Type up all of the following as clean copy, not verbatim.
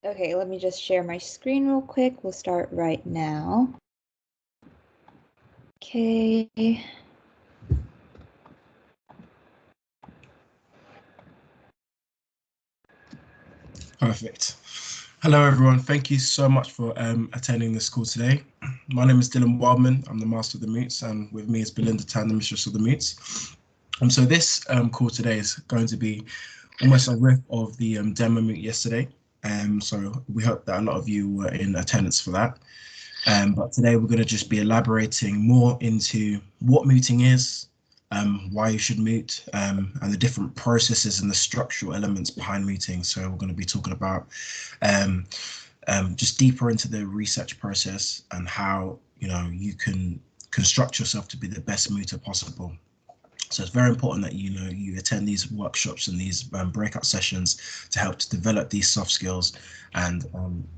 Okay, let me just share my screen real quick. We'll start right now. Okay. Perfect. Hello, everyone. Thank you so much for attending this call today. My name is Dylan Wildman. I'm the Master of the Moots, and with me is Berlinda Tan, the Mistress of the Moots. So this call today is going to be almost a riff of the demo Moot yesterday. So we hope that a lot of you were in attendance for that. But today we're going to just be elaborating more into what mooting is, why you should moot, and the different processes and the structural elements behind mooting. So we're going to be talking about just deeper into the research process and how you can construct yourself to be the best mooter possible. So it's very important that you attend these workshops and these breakout sessions to help to develop these soft skills and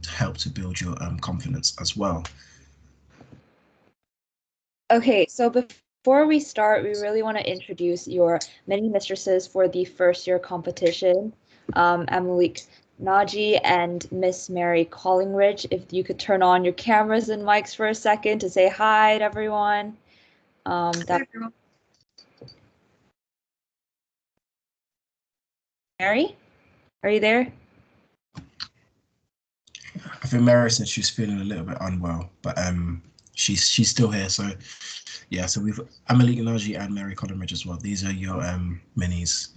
to help to build your confidence as well. Okay, so before we start, we really want to introduce your mini mistresses for the first year competition, Amalik Naji and Miss Mary Collingridge. If you could turn on your cameras and mics for a second to say hi to everyone. Hi, everyone. Mary, are you there? I think Mary said she's feeling a little bit unwell, but she's still here. So yeah, so we've Amelie Naji and Mary Collingridge as well. These are your minis.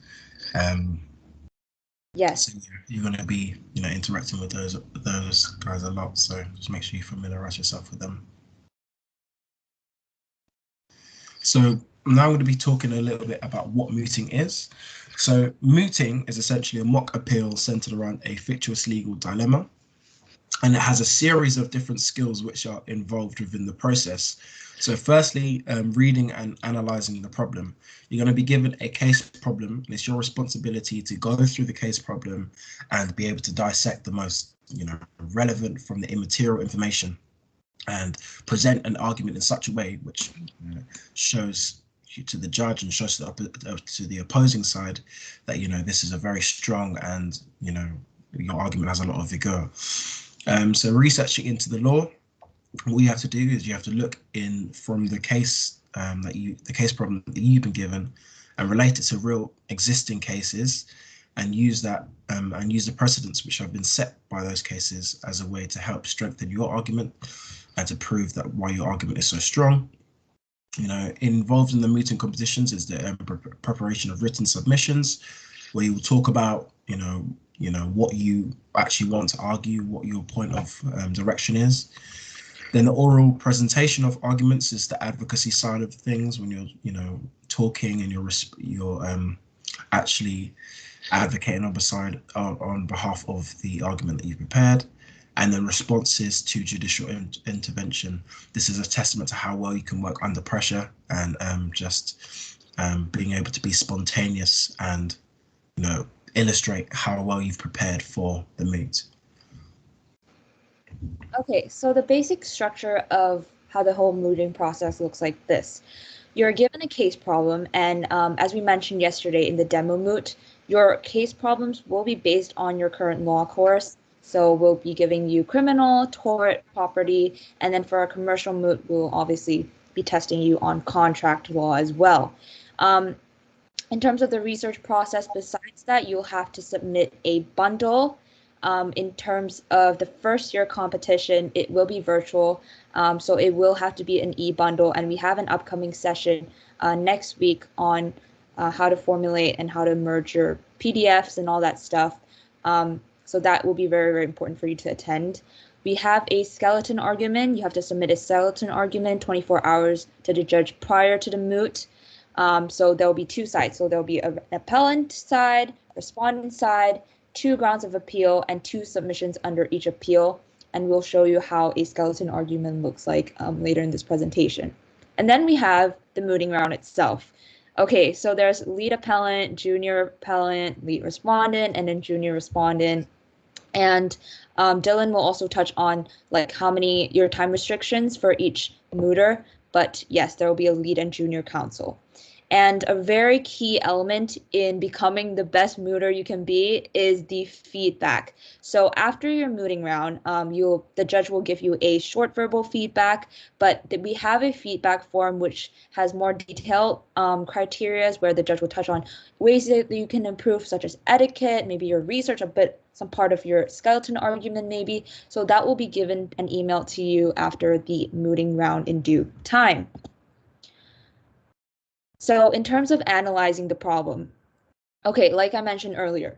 Yes. So you're going to be interacting with those guys a lot. So just make sure you familiarize yourself with them. So now I'm going to be talking a little bit about what mooting is. So mooting is essentially a mock appeal centered around a fictitious legal dilemma. And it has a series of different skills which are involved within the process. So firstly, reading and analyzing the problem. You're going to be given a case problem, and it's your responsibility to go through the case problem and be able to dissect the most relevant from the immaterial information and present an argument in such a way which shows to the judge and shows to the opposing side that this is a very strong and your argument has a lot of vigor. So researching into the law, what you have to do is you have to look in from the case the case problem that you've been given and relate it to real existing cases and use that and use the precedents which have been set by those cases as a way to help strengthen your argument and to prove that why your argument is so strong. Involved in the mooting competitions is the preparation of written submissions where you will talk about what you actually want to argue, what your point of direction is. Then the oral presentation of arguments is the advocacy side of things when you're talking and you're actually advocating on behalf of the argument that you've prepared. And then responses to judicial intervention. This is a testament to how well you can work under pressure and just being able to be spontaneous and illustrate how well you've prepared for the moot. Okay, so the basic structure of how the whole mooting process looks like this. You're given a case problem, and as we mentioned yesterday in the demo moot, your case problems will be based on your current law course. So we'll be giving you criminal, tort, property, and then for our commercial moot, we'll obviously be testing you on contract law as well. In terms of the research process, besides that, you'll have to submit a bundle. In terms of the first year competition, it will be virtual, so it will have to be an e-bundle, and we have an upcoming session next week on how to formulate and how to merge your PDFs and all that stuff. So that will be very, very important for you to attend. We have a skeleton argument. You have to submit a skeleton argument 24 hours to the judge prior to the moot. So there will be two sides. So there will be an appellant side, respondent side, 2 grounds of appeal, and 2 submissions under each appeal. And we'll show you how a skeleton argument looks like later in this presentation. And then we have the mooting round itself. Okay, so there's lead appellant, junior appellant, lead respondent, and then junior respondent. And Dylan will also touch on how many your time restrictions for each mooter. But yes, there will be a lead and junior counsel. And a very key element in becoming the best mooter you can be is the feedback. So after your mooting round, the judge will give you a short verbal feedback, but we have a feedback form which has more detailed criteria where the judge will touch on ways that you can improve, such as etiquette, maybe your research, some part of your skeleton argument maybe. So that will be given an email to you after the mooting round in due time. So in terms of analyzing the problem, okay, like I mentioned earlier,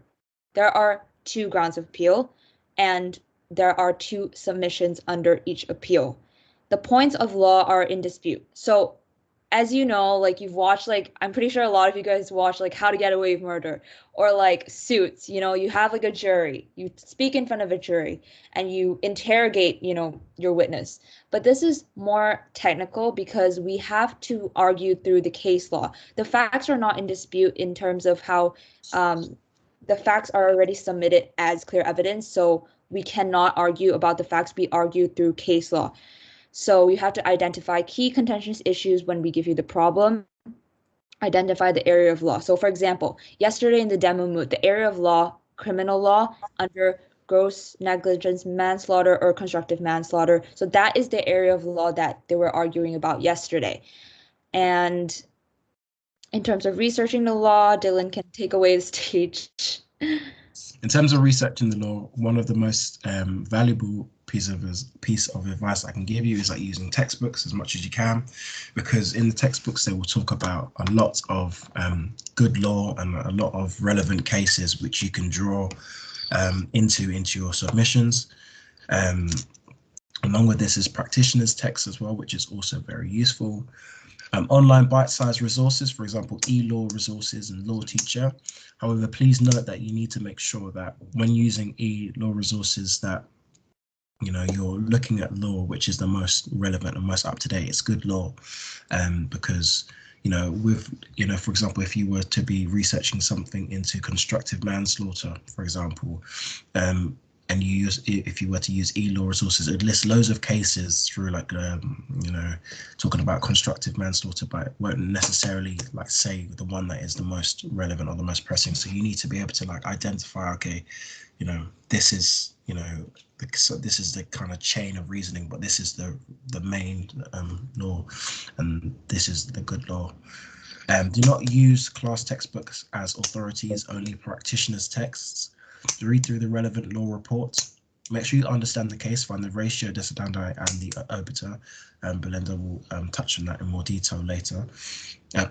there are 2 grounds of appeal and there are 2 submissions under each appeal. The points of law are in dispute. So as you know, like you've watched, like I'm pretty sure a lot of you guys watch like How to Get Away with Murder or like Suits, you have like a jury, you speak in front of a jury and you interrogate, your witness. But this is more technical because we have to argue through the case law. The facts are not in dispute in terms of how the facts are already submitted as clear evidence. So we cannot argue about the facts. We argue through case law. So you have to identify key contentious issues when we give you the problem, identify the area of law. So for example, yesterday in the demo moot, the area of law, criminal law, under gross negligence, manslaughter, or constructive manslaughter. So that is the area of law that they were arguing about yesterday. And in terms of researching the law, Dylan can take away the stage. In terms of researching the law, one of the most valuable piece of advice I can give you is like using textbooks as much as you can, because in the textbooks they will talk about a lot of good law and a lot of relevant cases which you can draw into your submissions. Along with this is practitioners' text as well, which is also very useful. Online bite-sized resources, for example, e-law resources and law teacher. However, please note that you need to make sure that when using e-law resources that you're looking at law which is the most relevant and most up-to-date. It's good law, because for example, if you were to be researching something into constructive manslaughter, for example, and if you were to use e-law resources, it would list loads of cases through like talking about constructive manslaughter, but it won't necessarily like say the one that is the most relevant or the most pressing. So you need to be able to like identify, okay, this is this is the kind of chain of reasoning, but this is the main law, and this is the good law. Do not use class textbooks as authorities, only practitioners' texts. Read through the relevant law reports. Make sure you understand the case, find the ratio, decedandi, and the obiter. Berlinda will touch on that in more detail later.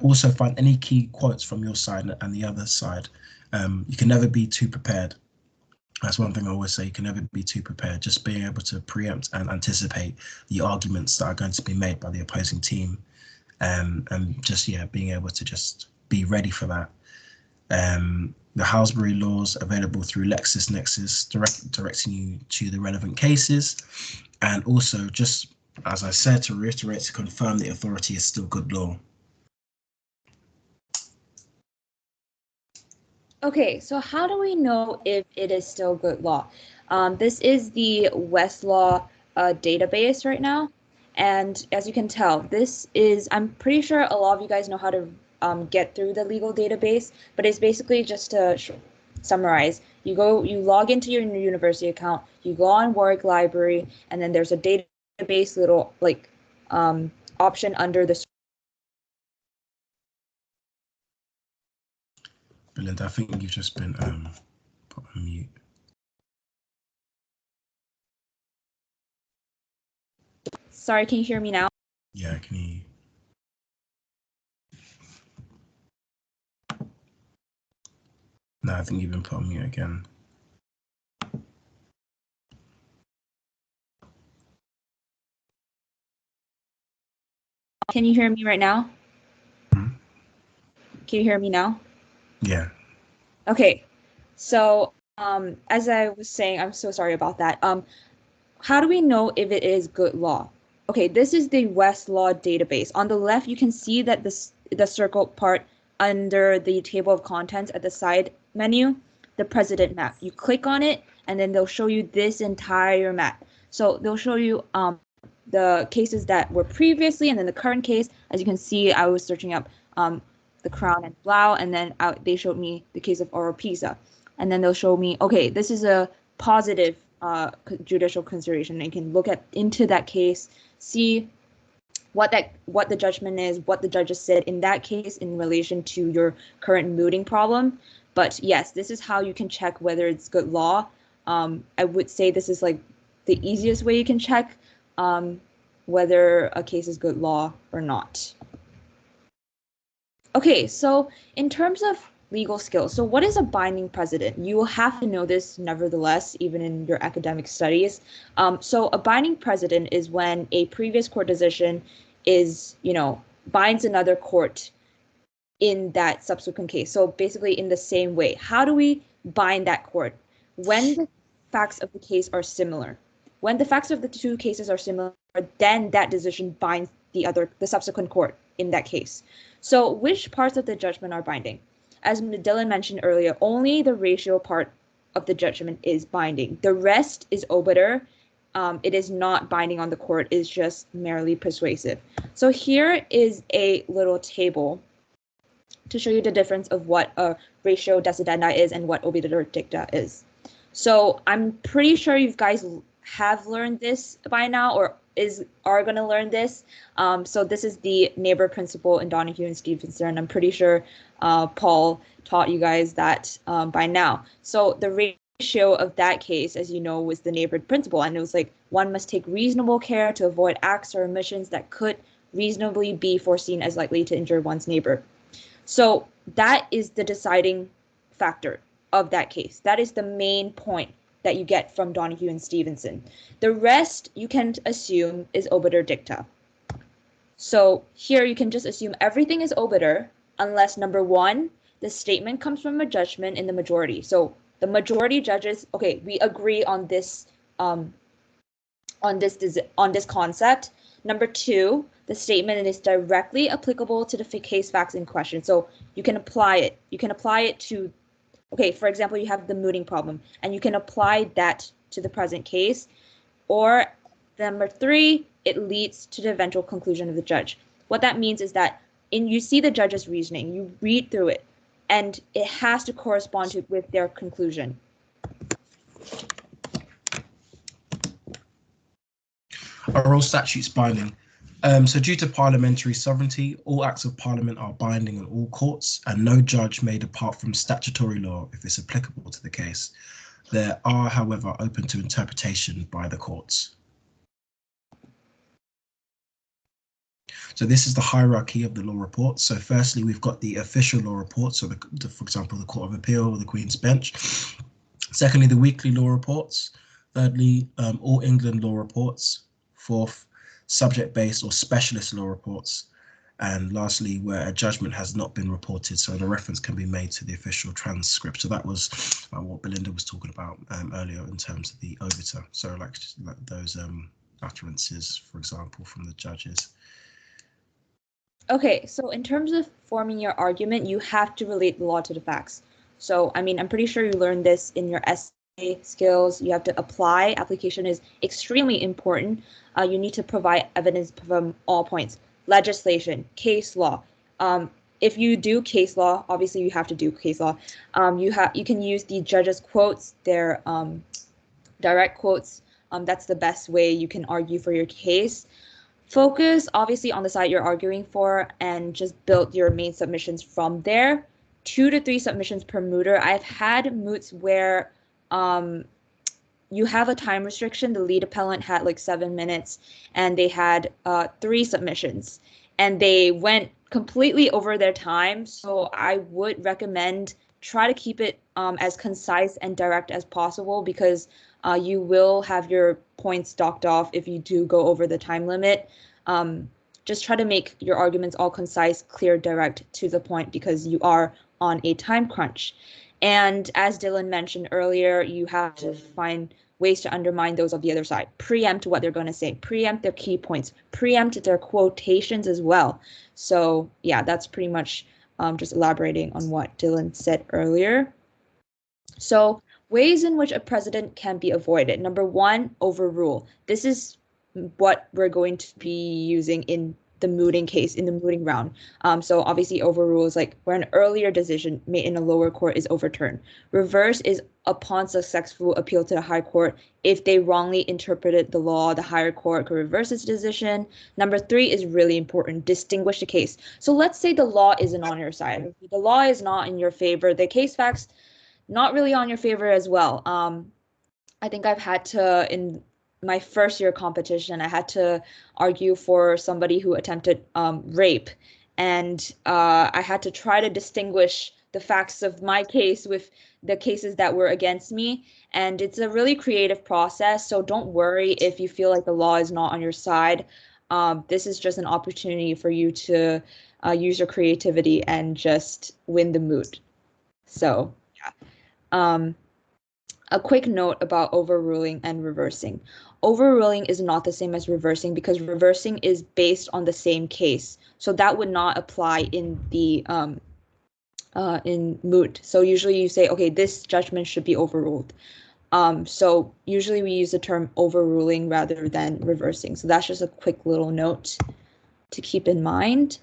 Also find any key quotes from your side and the other side. You can never be too prepared. That's one thing I always say, you can never be too prepared. Just being able to preempt and anticipate the arguments that are going to be made by the opposing team, and just being able to just be ready for that. The Halsbury laws available through LexisNexis, directing you to the relevant cases, and also, just as I said, to reiterate, to confirm the authority is still good law. Okay, so how do we know if it is still good law? This is the Westlaw database right now, and as you can tell, I'm pretty sure a lot of you guys know how to get through the legal database, but it's basically just to summarize. You log into your university account, you go on Warwick Library, and then there's a database little like option under the. Berlinda, I think you've just been put on mute. Sorry, can you hear me now? Yeah, I can hear you. No, I think you've been put on mute again. Can you hear me right now? Hmm? Can you hear me now? Yeah. Okay, so as I was saying, I'm so sorry about that. How do we know if it is good law? Okay, this is the Westlaw database. On the left, you can see that the circled part under the table of contents at the side menu, the precedent map. You click on it, and then they'll show you this entire map. So they'll show you the cases that were previously, and then the current case. As you can see, I was searching up the Crown and Blau, and then they showed me the case of Oropesa. And then they'll show me, okay, this is a positive judicial consideration. And you can look into that case, see what the judgment is, what the judges said in that case in relation to your current mooting problem. But yes, this is how you can check whether it's good law. I would say this is like the easiest way you can check whether a case is good law or not. Okay, so in terms of legal skills, so what is a binding precedent? You will have to know this nevertheless, even in your academic studies. So a binding precedent is when a previous court decision is, binds another court in that subsequent case. So basically in the same way. How do we bind that court? When the facts of the case are similar. When the facts of the two cases are similar, then that decision binds the subsequent court in that case. So which parts of the judgment are binding? As Dylan mentioned earlier, only the ratio part of the judgment is binding. The rest is obiter. It is not binding on the court. It's just merely persuasive. So here is a little table to show you the difference of what a ratio decidendi is and what obiter dicta is. So I'm pretty sure you guys have learned this by now, or are going to learn this. So this is the neighbor principle in Donahue and Stevenson, and I'm pretty sure Paul taught you guys that by now. So the ratio of that case, as you know, was the neighbor principle, and it was like one must take reasonable care to avoid acts or omissions that could reasonably be foreseen as likely to injure one's neighbor. So that is the deciding factor of that case. That is the main point that you get from Donahue and Stevenson. The rest you can assume is obiter dicta. So here you can just assume everything is obiter unless, number one, the statement comes from a judgment in the majority. So the majority judges, okay, we agree on this concept. Number two, the statement is directly applicable to the case facts in question. So you can apply it. You can apply it to, okay, for example, you have the mooting problem, and you can apply that to the present case. Or number three, it leads to the eventual conclusion of the judge. What that means is that you see the judge's reasoning, you read through it, and it has to correspond with their conclusion. Are all statutes binding? So due to parliamentary sovereignty, all acts of parliament are binding on all courts, and no judge may depart from statutory law if it's applicable to the case. There are, however, open to interpretation by the courts. So this is the hierarchy of the law reports. So firstly, we've got the official law reports, so for example, the Court of Appeal or the Queen's Bench. Secondly, the weekly law reports. Thirdly, all England law reports. Fourth, subject-based or specialist law reports. And lastly, where a judgment has not been reported, so the reference can be made to the official transcript. So that was what Berlinda was talking about earlier in terms of the obiter. So like those utterances, for example, from the judges. Okay, so in terms of forming your argument, you have to relate the law to the facts. So, I mean, I'm pretty sure you learned this in your essay skills. You have to apply. Application is extremely important. You need to provide evidence from all points. Legislation, case law. If you do case law, obviously you have to do case law. You can use the judges' quotes, their direct quotes. That's the best way you can argue for your case. Focus obviously on the side you're arguing for, and just build your main submissions from there. 2 to 3 submissions per mooter. I've had moots where you have a time restriction. The lead appellant had like 7 minutes, and they had 3 submissions, and they went completely over their time. So I would recommend try to keep it as concise and direct as possible, because you will have your points docked off if you do go over the time limit. Just try to make your arguments all concise, clear, direct, to the point, because you are on a time crunch. And as Dylan mentioned earlier, you have to find ways to undermine those of the other side. Preempt what they're going to say. Preempt their key points. Preempt their quotations as well. So yeah, that's pretty much just elaborating on what Dylan said earlier. So ways in which a precedent can be avoided. Number 1, overrule. This is what we're going to be using in the mooting case in the mooting round. So obviously overrule is like where an earlier decision made in a lower court is overturned. Reverse is upon successful appeal to the high court. If they wrongly interpreted the law, the higher court could reverse its decision. Number 3 is really important. Distinguish the case. So let's say the law isn't on your side. The law is not in your favor. The case facts not really on your favor as well. I think I've had to, in my first year competition, I had to argue for somebody who attempted rape. And I had to try to distinguish the facts of my case with the cases that were against me. And it's a really creative process. So don't worry if you feel like the law is not on your side. This is just an opportunity for you to use your creativity and just win the moot. So, yeah. A quick note about overruling and reversing. Overruling is not the same as reversing because reversing is based on the same case. So that would not apply in the in moot. So usually you say, okay, this judgment should be overruled. So usually we use the term overruling rather than reversing. So that's just a quick little note to keep in mind.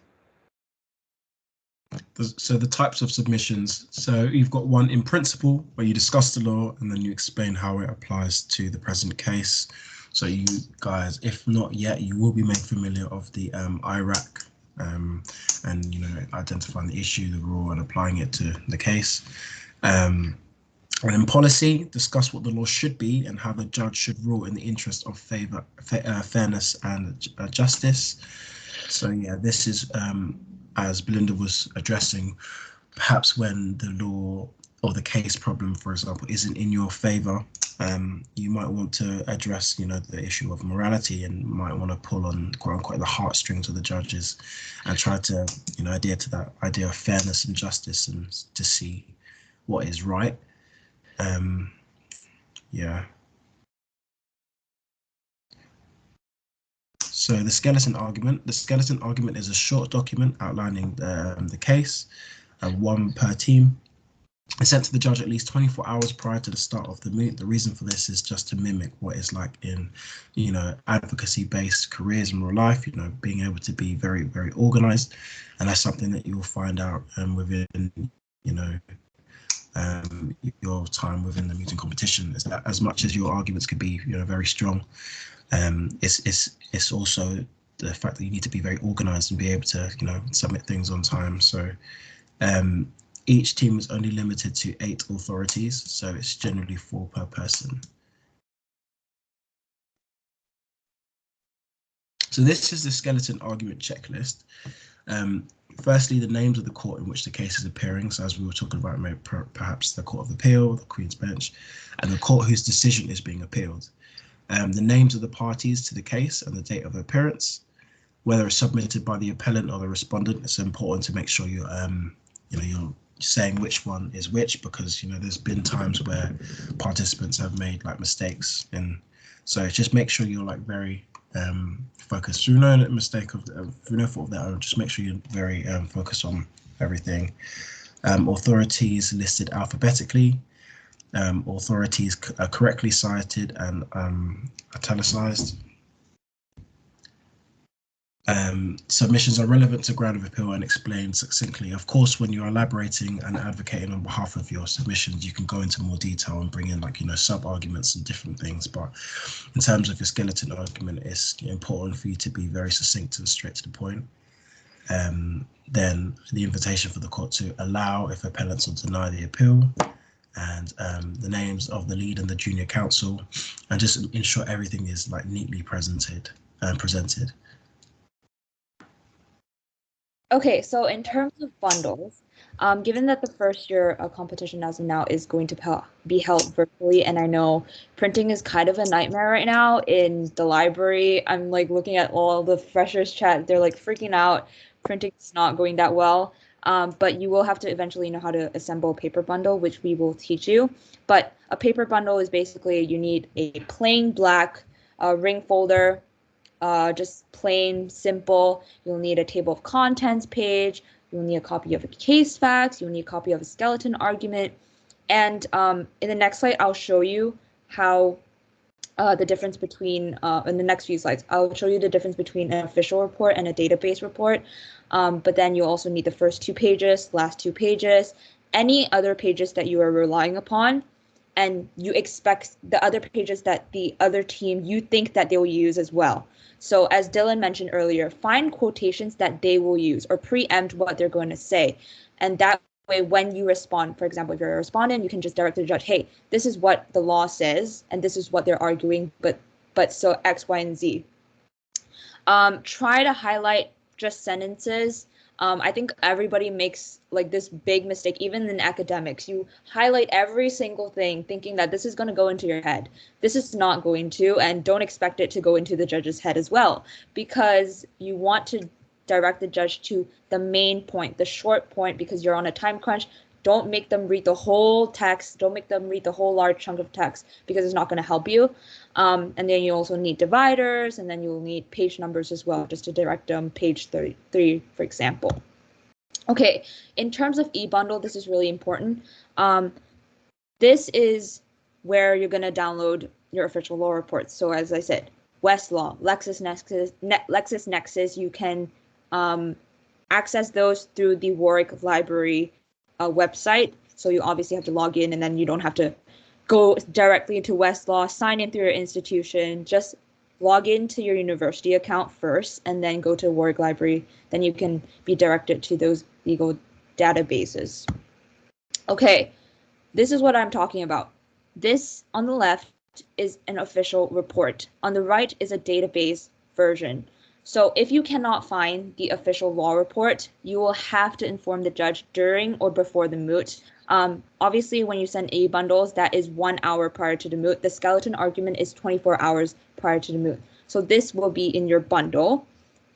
So the types of submissions. So you've got one in principle where you discuss the law and then you explain how it applies to the present case. So you guys, if not yet, you will be made familiar of the IRAC and, you know, identifying the issue, the rule and applying it to the case. And in policy, discuss what the law should be and how the judge should rule in the interest of fairness and justice. So yeah, this is as Berlinda was addressing, perhaps when the law or the case problem, for example, isn't in your favor, you might want to address, you know, the issue of morality and might want to pull on, quote unquote, the heartstrings of the judges and try to, you know, adhere to that idea of fairness and justice and to see what is right. Yeah. So the skeleton argument. The skeleton argument is a short document outlining the case, one per team. It's sent to the judge at least 24 hours prior to the start of the moot. The reason for this is just to mimic what it's like in, you know, advocacy-based careers in real life, you know, being able to be very, very organized. And that's something that you will find out within, you know, your time within the mooting competition. Is that as much as your arguments could be, you know, very strong, it's also the fact that you need to be very organized and be able to, you know, submit things on time. So each team is only limited to 8 authorities, so it's generally 4 per person. So this is the skeleton argument checklist. Firstly, the names of the court in which the case is appearing. So as we were talking about, perhaps the Court of Appeal, the Queen's Bench, and the court whose decision is being appealed. The names of the parties to the case and the date of appearance, whether it's submitted by the appellant or the respondent. It's important to make sure you're saying which one is which, because, you know, there's been times where participants have made like mistakes, and so just make sure you're like very focused through no mistake of through no fault of their own. Just make sure you're very focused on everything. Authorities listed alphabetically. Authorities are correctly cited and italicized. Submissions are relevant to ground of appeal and explained succinctly. Of course, when you're elaborating and advocating on behalf of your submissions, you can go into more detail and bring in, like, you know, sub-arguments and different things. But in terms of your skeleton argument, it's important for you to be very succinct and straight to the point. Then the invitation for the court to allow if appellants will deny the appeal, and the names of the lead and the junior counsel, and just ensure everything is like neatly presented. Okay, so in terms of bundles, given that the first year competition as of now is going to be held virtually, and I know printing is kind of a nightmare right now in the library. I'm like looking at all the freshers chat, they're like freaking out. Printing is not going that well, but you will have to eventually know how to assemble a paper bundle, which we will teach you. But a paper bundle is basically you need a plain black ring folder, just plain, simple. You'll need a table of contents page. You'll need a copy of a case facts. You'll need a copy of a skeleton argument. And in the next slide, I'll show you how the difference between, in the next few slides, I'll show you the difference between an official report and a database report. But then you also need the first 2 pages, last 2 pages, any other pages that you are relying upon, and you expect the other pages that the other team, you think that they will use as well. So as Dylan mentioned earlier, find quotations that they will use or preempt what they're going to say. And that way, when you respond, for example, if you're a respondent, you can just direct the judge, hey, this is what the law says, and this is what they're arguing, but so X, Y, and Z. Try to highlight just sentences. I think everybody makes like this big mistake, even in academics. You highlight every single thing thinking that this is going to go into your head. This is not going to, and don't expect it to go into the judge's head as well, because you want to direct the judge to the main point, the short point, because you're on a time crunch. Don't make them read the whole text. Don't make them read the whole large chunk of text, because it's not going to help you. And then you also need dividers, and then you'll need page numbers as well, just to direct them, page 33, for example. Okay, in terms of eBundle, this is really important. This is where you're going to download your official law reports. So as I said, Westlaw, LexisNexis, you can access those through the Warwick Library website. So you obviously have to log in, and then you don't have to go directly into Westlaw, sign in through your institution. Just log into your university account first, and then go to Warwick Library. Then you can be directed to those legal databases. Okay, this is what I'm talking about. This on the left is an official report. On the right is a database version. So if you cannot find the official law report, you will have to inform the judge during or before the moot. Obviously, when you send e-bundles, that is 1 hour prior to the moot. The skeleton argument is 24 hours prior to the moot. So this will be in your bundle.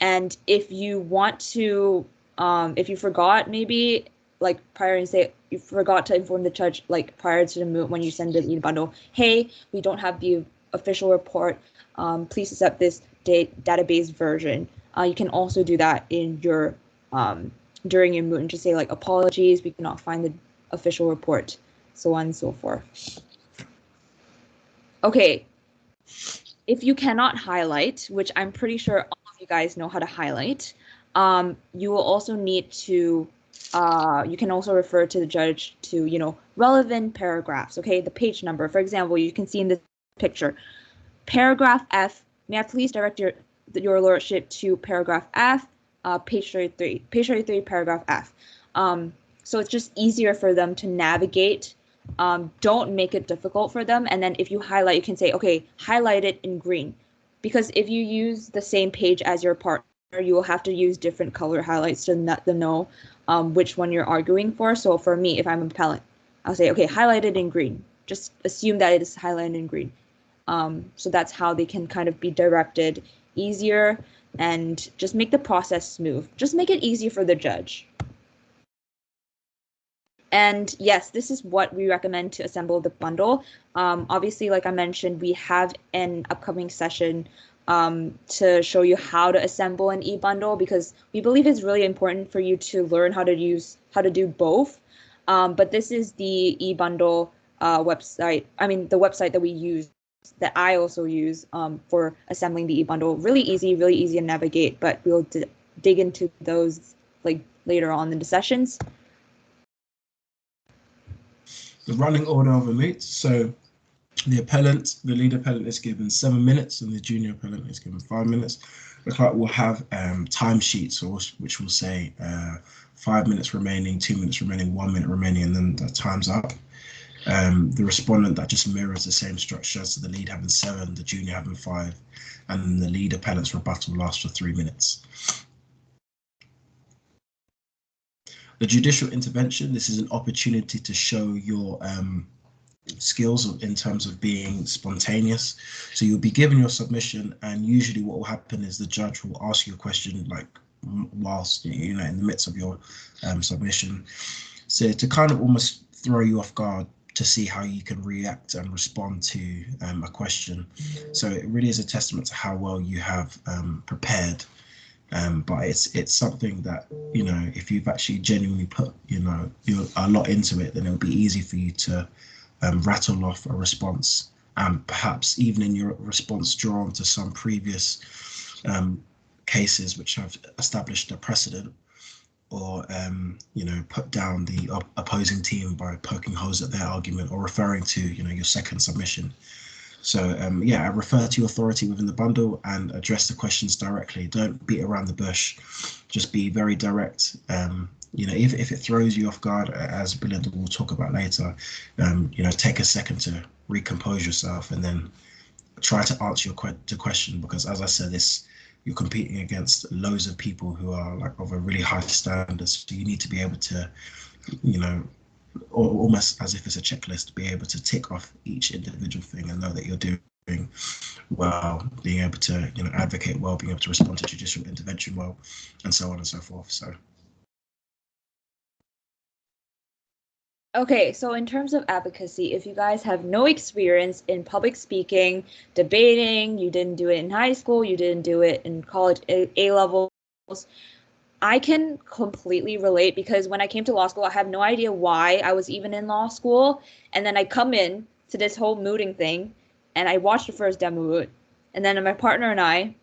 And if you want to, if you forgot maybe like prior and say you forgot to inform the judge like prior to the moot when you send the e-bundle, hey, we don't have the official report. Please accept this database version. You can also do that in your during your moot and just say like apologies, we cannot find the official report, so on and so forth. Okay, if you cannot highlight, which I'm pretty sure all of you guys know how to highlight, you will also need to you can also refer to the judge to, you know, relevant paragraphs. Okay, the page number, for example, you can see in this picture, paragraph F. May I please direct your lordship to paragraph F, page 33, paragraph F. So it's just easier for them to navigate. Don't make it difficult for them. And then if you highlight, you can say, okay, highlight it in green. Because if you use the same page as your partner, you will have to use different color highlights to let them know which one you're arguing for. So for me, if I'm an appellant, I'll say, okay, highlight it in green. Just assume that it is highlighted in green. So that's how they can kind of be directed easier and just make the process smooth. Just make it easy for the judge. And yes, this is what we recommend to assemble the bundle. Obviously, like I mentioned, we have an upcoming session to show you how to assemble an e-bundle, because we believe it's really important for you to learn how to do both. But this is the e-bundle website. I mean, the website that we use, that I also use for assembling the e-bundle. Really easy to navigate, but we'll dig into those like later on in the sessions. The running order of a moot. So the lead appellant is given 7 minutes and the junior appellant is given 5 minutes. The clerk will have timesheets, which will say 5 minutes remaining, 2 minutes remaining, 1 minute remaining, and then the time's up. The respondent, that just mirrors the same structure, so the lead having 7, the junior having 5, and the lead appellant's rebuttal lasts for 3 minutes. The judicial intervention, this is an opportunity to show your skills in terms of being spontaneous. So you'll be given your submission, and usually what will happen is the judge will ask you a question like whilst, you know, in the midst of your submission. So to kind of almost throw you off guard, to see how you can react and respond to a question. So it really is a testament to how well you have prepared. But it's something that, you know, if you've actually genuinely put, you know, a lot into it, then it'll be easy for you to rattle off a response and perhaps even in your response drawn to some previous cases which have established a precedent, or put down the opposing team by poking holes at their argument or referring to your second submission. So I refer to your authority within the bundle and address the questions directly. Don't beat around the bush. Just be very direct. If it throws you off guard, as Berlinda will talk about later, take a second to recompose yourself and then try to answer the question, because as I said, you're competing against loads of people who are like of a really high standard. So you need to be able to, almost as if it's a checklist, be able to tick off each individual thing and know that you're doing well, being able to advocate well, being able to respond to judicial intervention well, and so on and so forth. So okay, so in terms of advocacy, if you guys have no experience in public speaking, debating, you didn't do it in high school, you didn't do it in college A levels, I can completely relate, because when I came to law school, I have no idea why I was even in law school. And then I come in to this whole mooting thing, and I watched the first demo moot. And then my partner and I,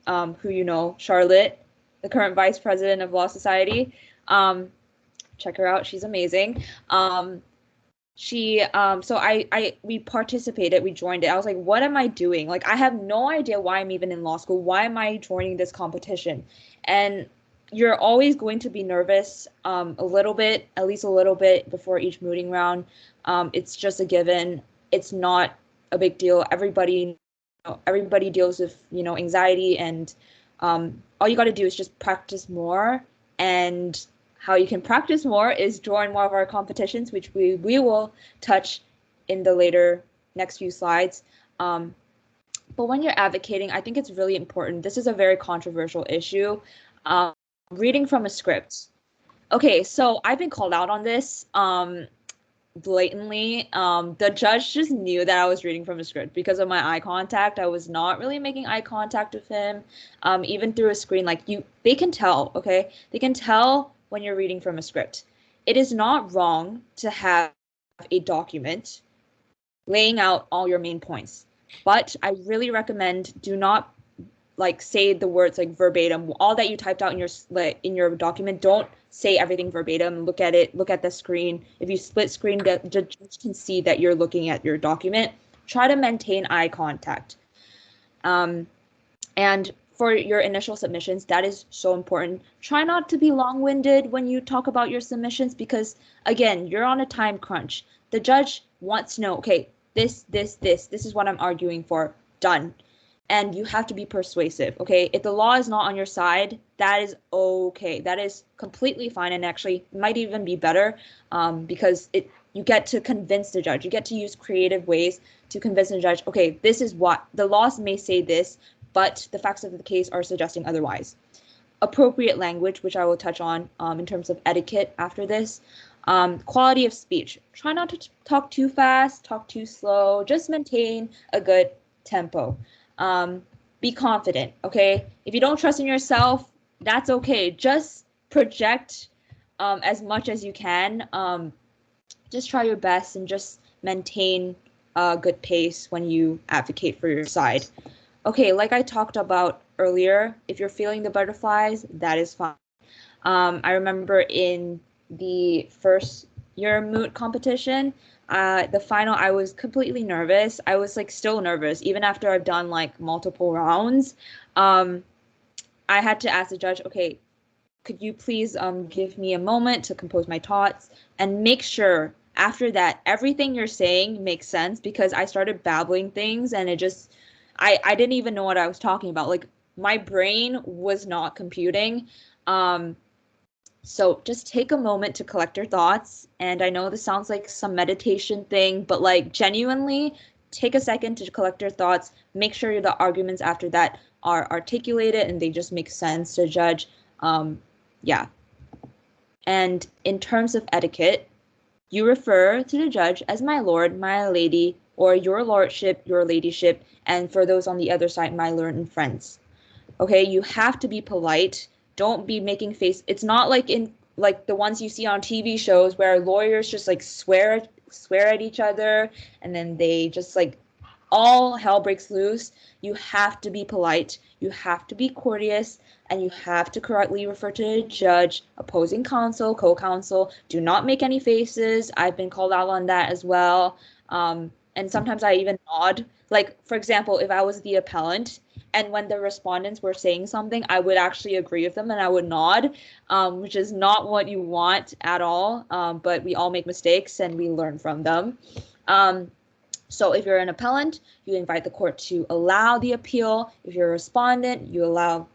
who you know, Charlotte, the current vice president of Law Society, check her out, she's amazing. We participated, we joined it. I was like, what am I doing? Like, I have no idea why I'm even in law school. Why am I joining this competition? And you're always going to be nervous a little bit, at least a little bit before each mooting round. It's just a given. It's not a big deal. Everybody deals with, anxiety, and all you got to do is just practice more. And how you can practice more is join more of our competitions, which we will touch in the next few slides. But when you're advocating, I think it's really important. This is a very controversial issue. Reading from a script. Okay, so I've been called out on this blatantly. The judge just knew that I was reading from a script because of my eye contact. I was not really making eye contact with him, even through a screen. Like, they can tell, okay? They can tell when you're reading from a script. It is not wrong to have a document laying out all your main points, but I really recommend do not say the words verbatim. All that you typed out in your document, don't say everything verbatim. Look at it, look at the screen. If you split screen, the judge can see that you're looking at your document. Try to maintain eye contact. And for your initial submissions, that is so important. Try not to be long-winded when you talk about your submissions, because again, you're on a time crunch. The judge wants to know, okay, this is what I'm arguing for, done. And you have to be persuasive, okay? If the law is not on your side, that is okay. That is completely fine, and actually might even be better, because you get to convince the judge. You get to use creative ways to convince the judge, okay, this is what the laws may say this, but the facts of the case are suggesting otherwise. Appropriate language, which I will touch on in terms of etiquette after this. Quality of speech. Try not to talk too fast, talk too slow. Just maintain a good tempo. Be confident, okay? If you don't trust in yourself, that's okay. Just project as much as you can. Just try your best and just maintain a good pace when you advocate for your side. Okay, like I talked about earlier, if you're feeling the butterflies, that is fine. I remember in the first year moot competition, the final, I was completely nervous. I was still nervous, even after I've done multiple rounds. I had to ask the judge, okay, could you please give me a moment to compose my thoughts, and make sure after that everything you're saying makes sense, because I started babbling things and it just, I didn't even know what I was talking about. My brain was not computing. So just take a moment to collect your thoughts. And I know this sounds like some meditation thing, but genuinely take a second to collect your thoughts. Make sure the arguments after that are articulated and they just make sense to judge. Yeah. And in terms of etiquette, you refer to the judge as my lord, my lady, or your lordship, your ladyship, and for those on the other side, my learned friends. Okay, you have to be polite. Don't be making face. It's not like in the ones you see on TV shows where lawyers just swear at each other, and then they just all hell breaks loose, you have to be polite, you have to be courteous, and you have to correctly refer to the judge, opposing counsel, co-counsel. Do not make any faces. I've been called out on that as well. And sometimes I even nod. Like, for example, if I was the appellant and when the respondents were saying something, I would actually agree with them and I would nod, which is not what you want at all. But we all make mistakes and we learn from them. So if you're an appellant, you invite the court to allow the appeal. If you're a respondent, you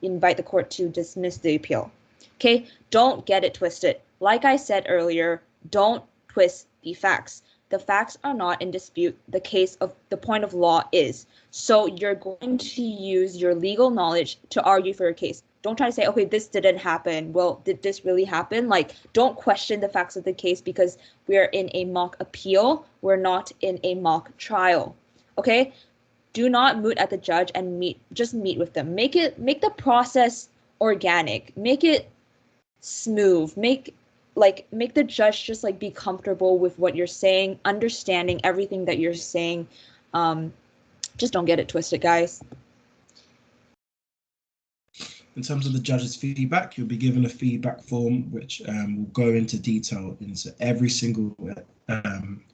invite the court to dismiss the appeal. Okay, don't get it twisted. Like I said earlier, don't twist the facts. The facts are not in dispute. The point of law is. So you're going to use your legal knowledge to argue for your case. Don't try to say, okay, this didn't happen. Well, did this really happen? Like, don't question the facts of the case because we're in a mock appeal. We're not in a mock trial. Okay? Do not moot at the judge and just meet with them. Make the process organic. Make it smooth. Make the judge just like be comfortable with what you're saying, understanding everything that you're saying. Just don't get it twisted, guys. In terms of the judge's feedback, you'll be given a feedback form which will go into detail into every single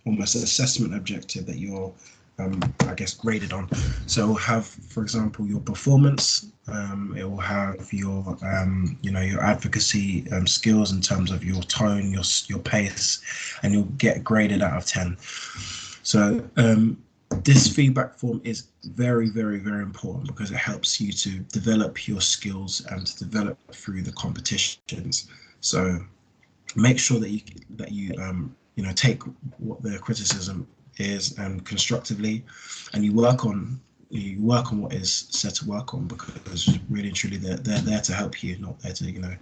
almost assessment objective that you're I guess graded on. So it will have, for example, your performance, it will have your your advocacy skills in terms of your tone, your pace, and you'll get graded out of 10. So this feedback form is very, very, very important because it helps you to develop your skills and to develop through the competitions. So make sure that you take what the criticism is and constructively, and you work on what is said to work on, because really and truly they're there to help you, not there to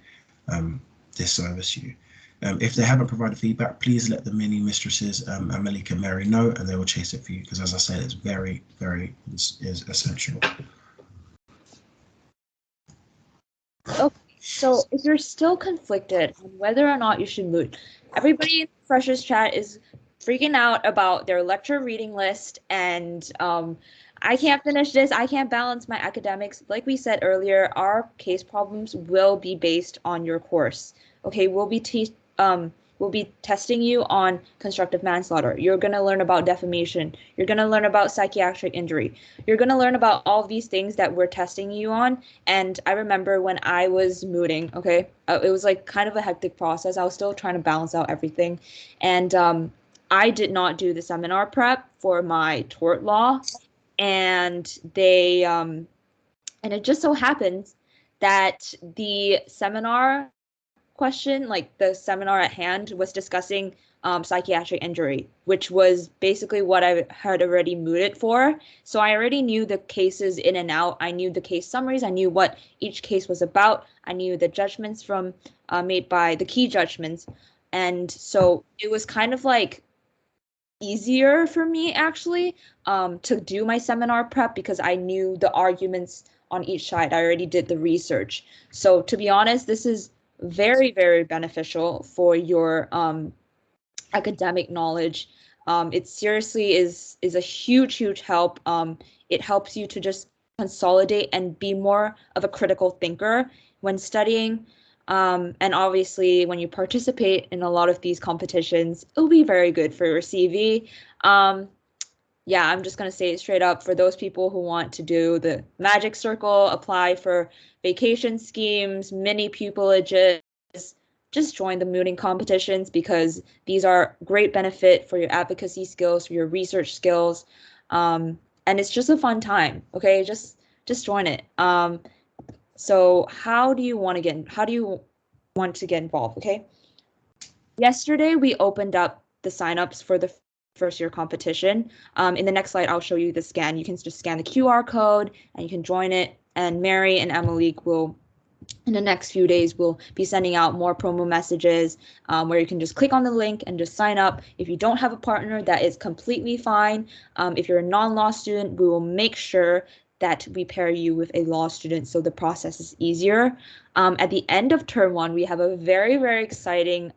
disservice you. If they haven't provided feedback, please let the mini mistresses Malika and Mary know, and they will chase it for you, because as I said, it's very, very is essential. Okay, so if you're still conflicted on whether or not you should moot, everybody in the freshers chat is freaking out about their lecture reading list and I can't finish this, I can't balance my academics. Like we said earlier, our case problems will be based on your course. Okay, we'll be testing you on constructive manslaughter. You're going to learn about defamation. You're going to learn about psychiatric injury. You're going to learn about all of these things that we're testing you on. And I remember when I was mooting, okay, it was like kind of a hectic process. I was still trying to balance out everything. And I did not do the seminar prep for my tort law. And and it just so happens that the seminar question, like the seminar at hand, was discussing psychiatric injury, which was basically what I had already mooted for. So I already knew the cases in and out. I knew the case summaries. I knew what each case was about. I knew the judgments from made by the key judgments. And so it was kind of like easier for me actually to do my seminar prep because I knew the arguments on each side. I already did the research. So to be honest, this is very, very beneficial for your academic knowledge. It seriously is a huge, huge help. It helps you to just consolidate and be more of a critical thinker when studying. And obviously, when you participate in a lot of these competitions, it'll be very good for your CV. Yeah, I'm just going to say it straight up. For those people who want to do the magic circle, apply for vacation schemes, mini pupillages, just join the mooting competitions because these are great benefit for your advocacy skills, for your research skills. And it's just a fun time. Okay, just join it. So how do you want to get involved? Okay. Yesterday we opened up the signups for the first year competition. In the next slide, I'll show you the scan. You can just scan the QR code and you can join it. And Mary and Emily will, in the next few days, will be sending out more promo messages where you can just click on the link and just sign up. If you don't have a partner, that is completely fine. If you're a non-law student, we will make sure that we pair you with a law student so the process is easier. At the end of term one, we have a very, very exciting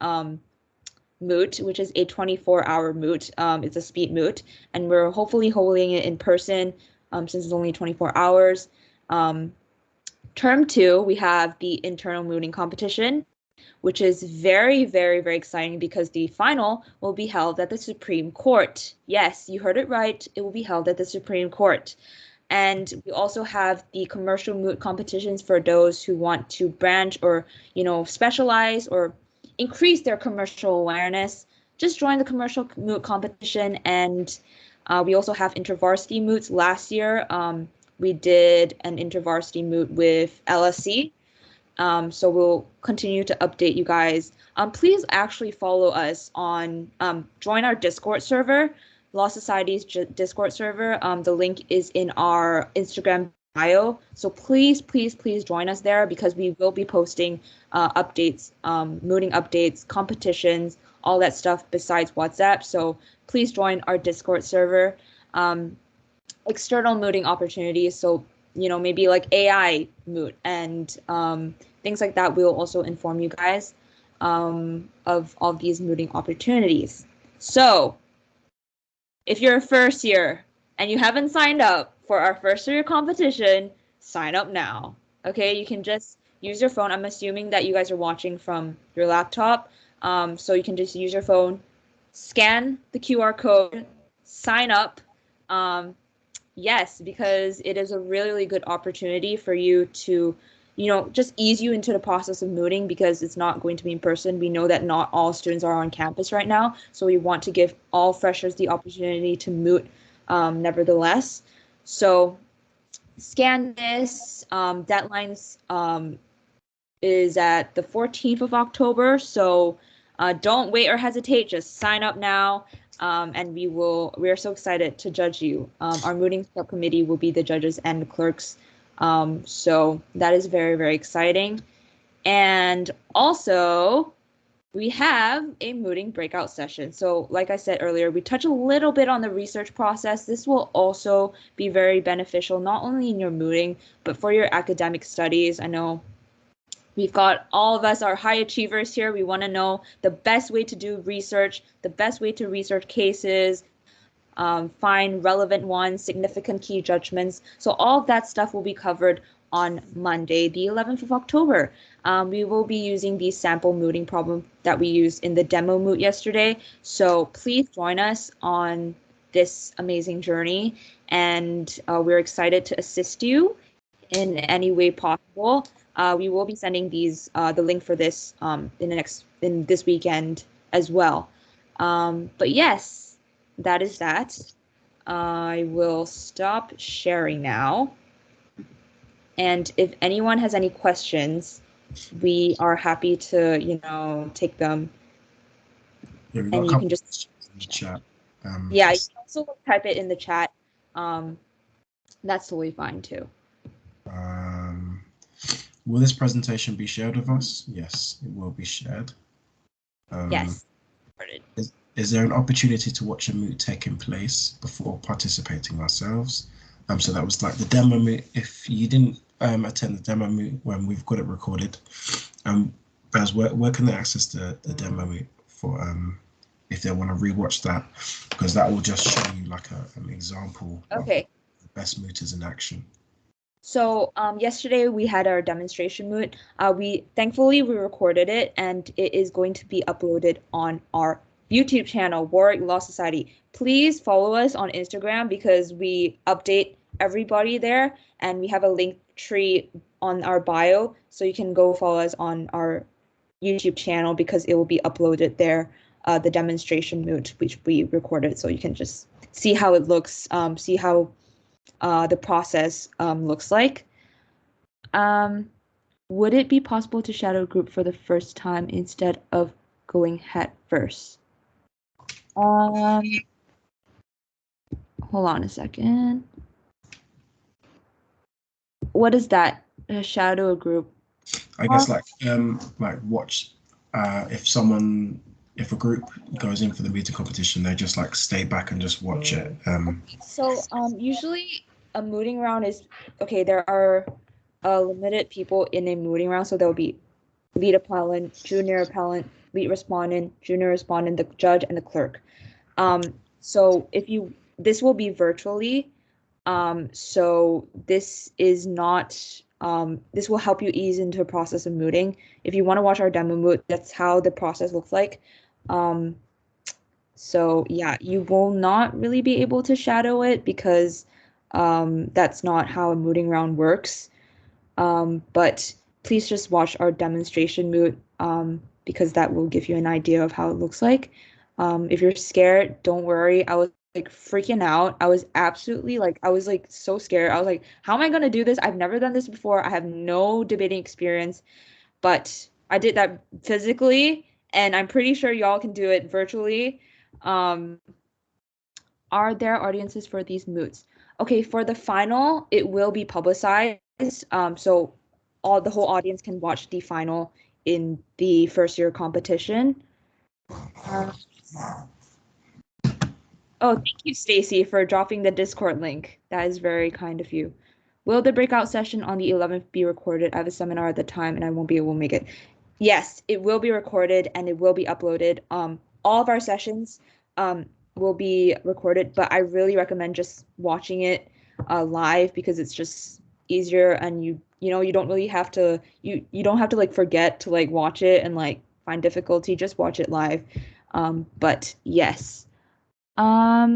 Moot, which is a 24-hour moot. It's a speed moot, and we're hopefully holding it in person since it's only 24 hours. Term 2, we have the internal mooting competition, which is very, very, very exciting because the final will be held at the Supreme Court. Yes, you heard it right. It will be held at the Supreme Court. And we also have the commercial moot competitions for those who want to branch or, specialize or increase their commercial awareness. Just join the commercial moot competition. And we also have intervarsity moots. Last year, we did an intervarsity moot with LSC. So we'll continue to update you guys. Please actually follow us on, join our Discord server, Law Society's Discord server. The link is in our Instagram bio. So please, please, please join us there because we will be posting updates, mooting updates, competitions, all that stuff besides WhatsApp. So please join our Discord server. External mooting opportunities. So, maybe like AI moot and things like that. We'll also inform you guys of all these mooting opportunities. So if you're a first year and you haven't signed up for our first year competition, sign up now. Okay, you can just use your phone. I'm assuming that you guys are watching from your laptop. So you can just use your phone, scan the QR code, sign up. Yes, because it is a really, really good opportunity for you to, just ease you into the process of mooting because it's not going to be in person. We know that not all students are on campus right now, so we want to give all freshers the opportunity to moot nevertheless. So scan this. Deadlines is at the 14th of October, so don't wait or hesitate. Just sign up now. And we are so excited to judge you. Our mooting subcommittee will be the judges and the clerks. So that is very, very exciting. And also, we have a mooting breakout session. So like I said earlier, we touch a little bit on the research process. This will also be very beneficial, not only in your mooting, but for your academic studies. I know we've got all of us are high achievers here. We want to know the best way to do research, the best way to research cases, find relevant ones, significant key judgments. So all of that stuff will be covered on Monday, the 11th of October. We will be using the sample mooting problem that we used in the demo moot yesterday. So please join us on this amazing journey. And we're excited to assist you in any way possible. We will be sending these the link for this in this weekend as well. But yes, that is that. I will stop sharing now. And if anyone has any questions, we are happy to take them. Yeah, we and you can just in the chat. Yeah, you can also type it in the chat. That's totally fine too. Will this presentation be shared with us? Yes, it will be shared. Yes. Is there an opportunity to watch a moot taking place before participating ourselves? So that was like the demo moot. If you didn't attend the demo moot when we've got it recorded, Baz, where can they access the demo moot for if they want to rewatch that? Because that will just show you like an example of the best mooters in action. So yesterday we had our demonstration moot. Thankfully we recorded it and it is going to be uploaded on our YouTube channel, Warwick Law Society. Please follow us on Instagram because we update everybody there and we have a link tree on our bio. So you can go follow us on our YouTube channel because it will be uploaded there, the demonstration moot, which we recorded. So you can just see how it looks, see how the process looks like. Would it be possible to shadow group for the first time instead of going head first? Hold on a second. What is that? Shadow a group? I guess like watch if a group goes in for the mooting competition, they just like stay back and just watch it. So usually a mooting round is there are limited people in a mooting round, so there'll be lead appellant, junior appellant, lead respondent, junior respondent, the judge, and the clerk. So this will be virtually. So this is not, this will help you ease into the process of mooting. If you want to watch our demo moot, that's how the process looks like. So yeah, you will not really be able to shadow it because that's not how a mooting round works. But please just watch our demonstration moot because that will give you an idea of how it looks like. If you're scared, don't worry. I was like freaking out. I was absolutely like, I was like so scared. I was like, how am I gonna do this? I've never done this before. I have no debating experience, but I did that physically, and I'm pretty sure y'all can do it virtually. Are there audiences for these moots? Okay, for the final, it will be publicized. So the whole audience can watch the final in the first year competition. Oh, thank you, Stacy, for dropping the Discord link. That is very kind of you. Will the breakout session on the 11th be recorded? I have a seminar at the time and I won't be able to make it. Yes, it will be recorded and it will be uploaded. All of our sessions will be recorded, but I really recommend just watching it live because it's just easier, and you don't really have to you don't have to like forget to like watch it and like find difficulty. Just watch it live. But yes. What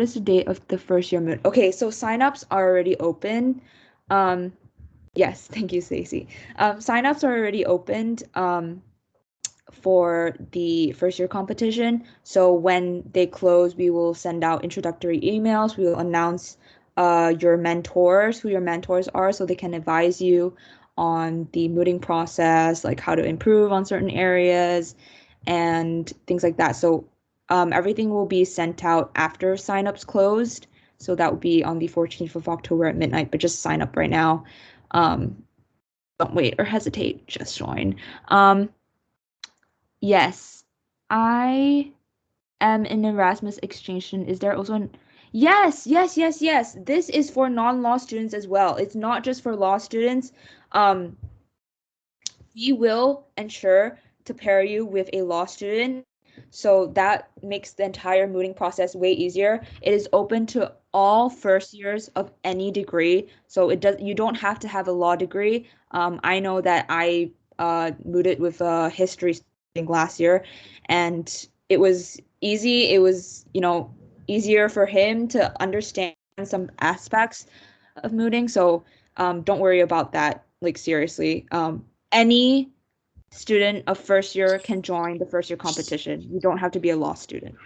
is the date of the first year moot? Okay, so signups are already open. Yes, thank you, Stacey. Signups are already opened for the first year competition. So when they close, we will send out introductory emails. We will announce your mentors, who your mentors are, so they can advise you on the mooting process, like how to improve on certain areas and things like that. So everything will be sent out after signups closed. So that will be on the 14th of October at midnight, but just sign up right now. Don't wait or hesitate, just join. Yes, I am in Erasmus exchange student. Is there also Yes, yes, yes, yes. This is for non-law students as well. It's not just for law students. We will ensure to pair you with a law student, so that makes the entire mooting process way easier. It is open to all first years of any degree, so you don't have to have a law degree. I know that I mooted with a history student last year, and it was easy. It was, easier for him to understand some aspects of mooting. So don't worry about that. Like seriously, any student of first year can join the first year competition. You don't have to be a law student.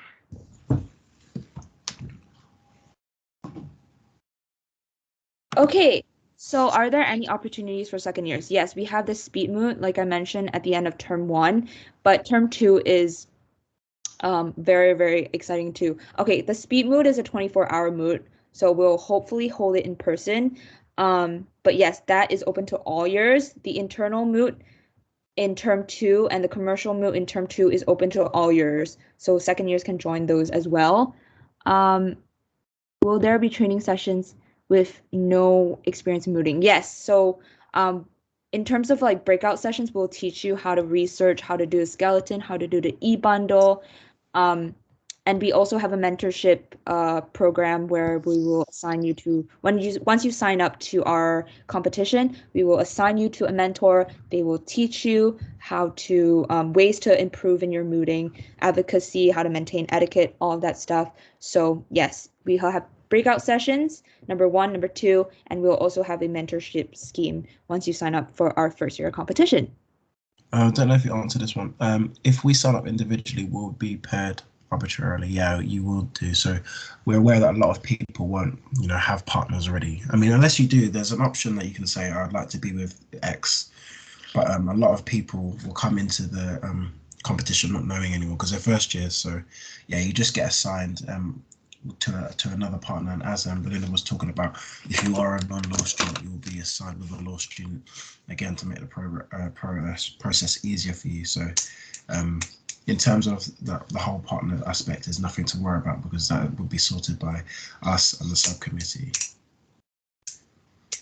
Okay, so are there any opportunities for second years? Yes, we have the speed moot, like I mentioned, at the end of term 1, but term 2 is very, very exciting too. Okay, the speed moot is a 24-hour moot, so we'll hopefully hold it in person. But yes, that is open to all years. The internal moot in term 2 and the commercial moot in term 2 is open to all years, so second years can join those as well. Will there be training sessions with no experience in mooting? Yes. So in terms of like breakout sessions, we'll teach you how to research, how to do a skeleton, how to do the e-bundle. And we also have a mentorship program where we will assign you to, once you sign up to our competition, we will assign you to a mentor. They will teach you how to, ways to improve in your mooting, advocacy, how to maintain etiquette, all of that stuff. So yes, we have breakout sessions, number 1, number 2, and we'll also have a mentorship scheme once you sign up for our first year competition. I don't know if you answered this one. If we sign up individually, we'll be paired arbitrarily. Yeah, you will do. So we're aware that a lot of people won't, have partners already. I mean, unless you do, there's an option that you can say, I'd like to be with X. But a lot of people will come into the competition not knowing anyone because they're first years. So yeah, you just get assigned to another partner. And as Berlinda was talking about, if you are a non-law student, you will be assigned with a law student, again, to make the process easier for you. So in terms of the whole partner aspect, there's nothing to worry about because that would be sorted by us and the subcommittee.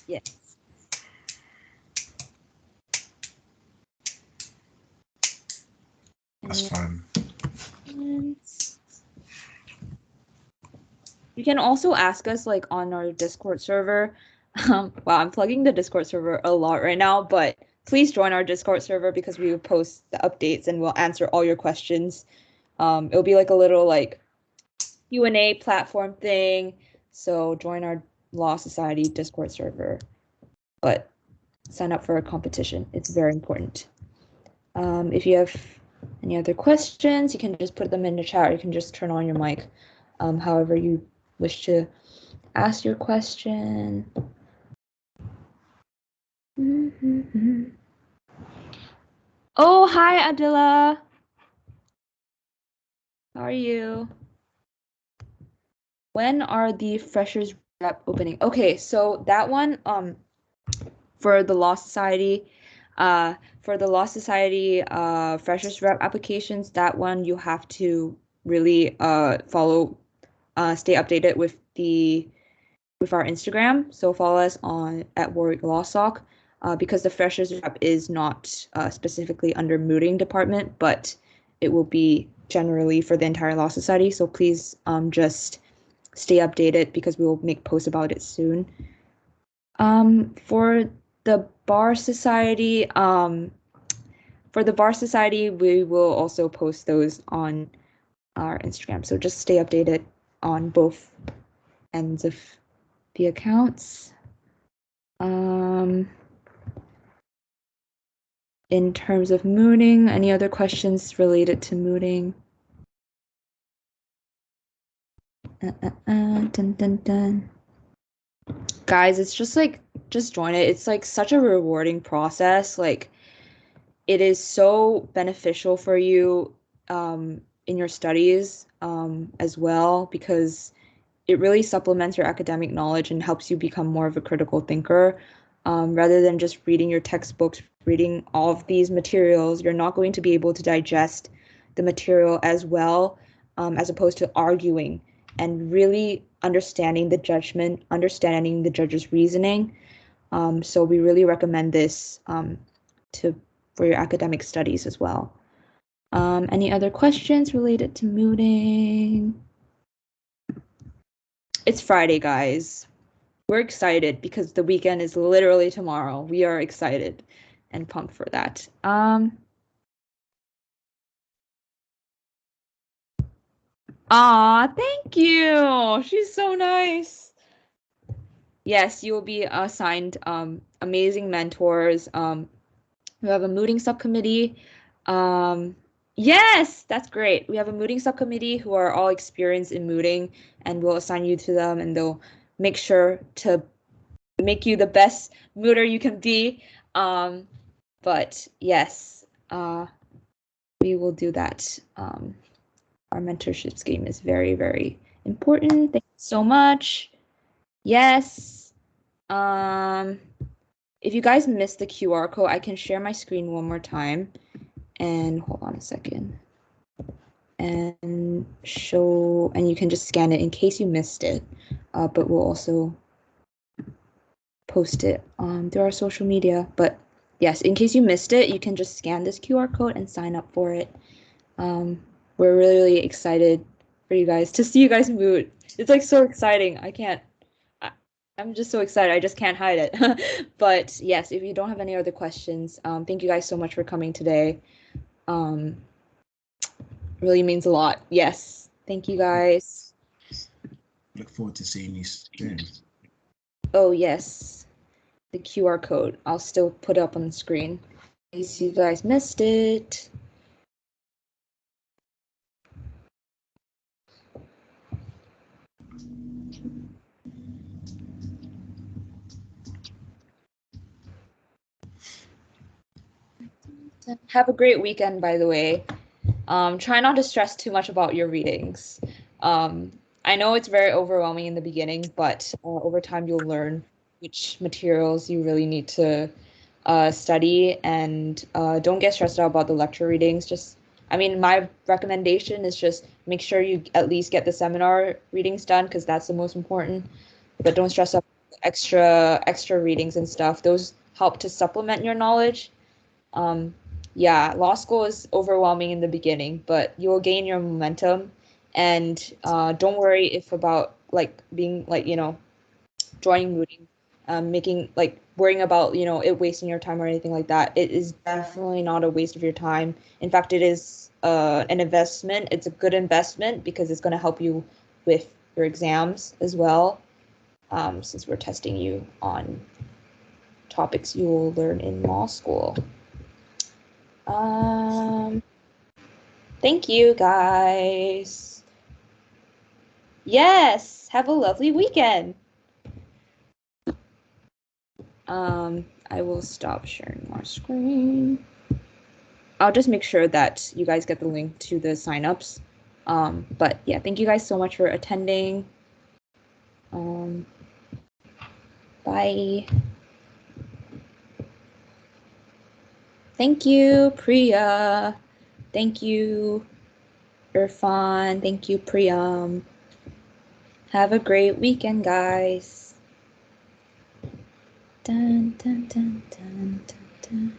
Yes. That's fine. You can also ask us like on our Discord server. Wow, I'm plugging the Discord server a lot right now, but please join our Discord server because we will post the updates and we'll answer all your questions. It'll be like a little like Q&A platform thing. So join our Law Society Discord server, but sign up for a competition. It's very important. If you have any other questions, you can just put them in the chat, or you can just turn on your mic, however you wish to ask your question. Oh, hi, Adila. How are you? When are the freshers rep opening? Okay, so that one, for the Law Society, freshers rep applications, that one you have to really follow, stay updated with our Instagram. So follow us at Warwick Law Soc, because the freshers rep is not specifically under Mooting department, but it will be generally for the entire Law Society. So please just stay updated because we will make posts about it soon. For the Bar Society, we will also post those on our Instagram. So just stay updated on both ends of the accounts. In terms of mooting, any other questions related to mooting? Dun, dun, dun. Guys, it's just like, just join it. It's like such a rewarding process. Like, it is so beneficial for you in your studies as well, because it really supplements your academic knowledge and helps you become more of a critical thinker. Rather than just reading your textbooks, reading all of these materials, you're not going to be able to digest the material as well, as opposed to arguing and really understanding the judgment, understanding the judge's reasoning. So we really recommend this for your academic studies as well. Any other questions related to mooting? It's Friday, guys. We're excited because the weekend is literally tomorrow. We are excited and pumped for that. Thank you. She's so nice. Yes, you will be assigned amazing mentors. We have a mooting subcommittee. Yes, that's great. We have a mooting subcommittee who are all experienced in mooting, and we'll assign you to them, and they'll make sure to make you the best mooter you can be. But yes, we will do that. Our mentorship scheme is very, very important. Thank you so much. Yes. If you guys missed the QR code, I can share my screen one more time. And hold on a second. And you can just scan it in case you missed it. But we'll also post it through our social media. But yes, in case you missed it, you can just scan this QR code and sign up for it. We're really, really excited for you guys to see you guys moot. It's like so exciting. I'm just so excited. I just can't hide it. But yes, if you don't have any other questions, thank you guys so much for coming today. Really means a lot. Yes. Thank you guys. Look forward to seeing you soon. Oh, yes. The QR code. I'll still put it up on the screen in case you guys missed it. Have a great weekend, by the way. Try not to stress too much about your readings. I know it's very overwhelming in the beginning, but over time you'll learn which materials you really need to study, and don't get stressed out about the lecture readings. My recommendation is just make sure you at least get the seminar readings done, because that's the most important, but don't stress out extra readings and stuff. Those help to supplement your knowledge. Yeah, law school is overwhelming in the beginning, but you'll gain your momentum. And don't worry if about like being like, joining Mooting, making like worrying about, it wasting your time or anything like that. It is definitely not a waste of your time. In fact, it is an investment. It's a good investment because it's going to help you with your exams as well, since we're testing you on topics you will learn in law school. Thank you, guys. Yes, have a lovely weekend. I will stop sharing my screen. I'll just make sure that you guys get the link to the signups. But yeah, thank you guys so much for attending. Bye. Thank you, Priya. Thank you, Irfan. Thank you, Priyam. Have a great weekend, guys. Dun, dun, dun, dun, dun, dun.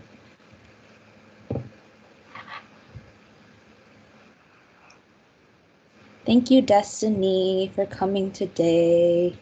Thank you, Destiny, for coming today.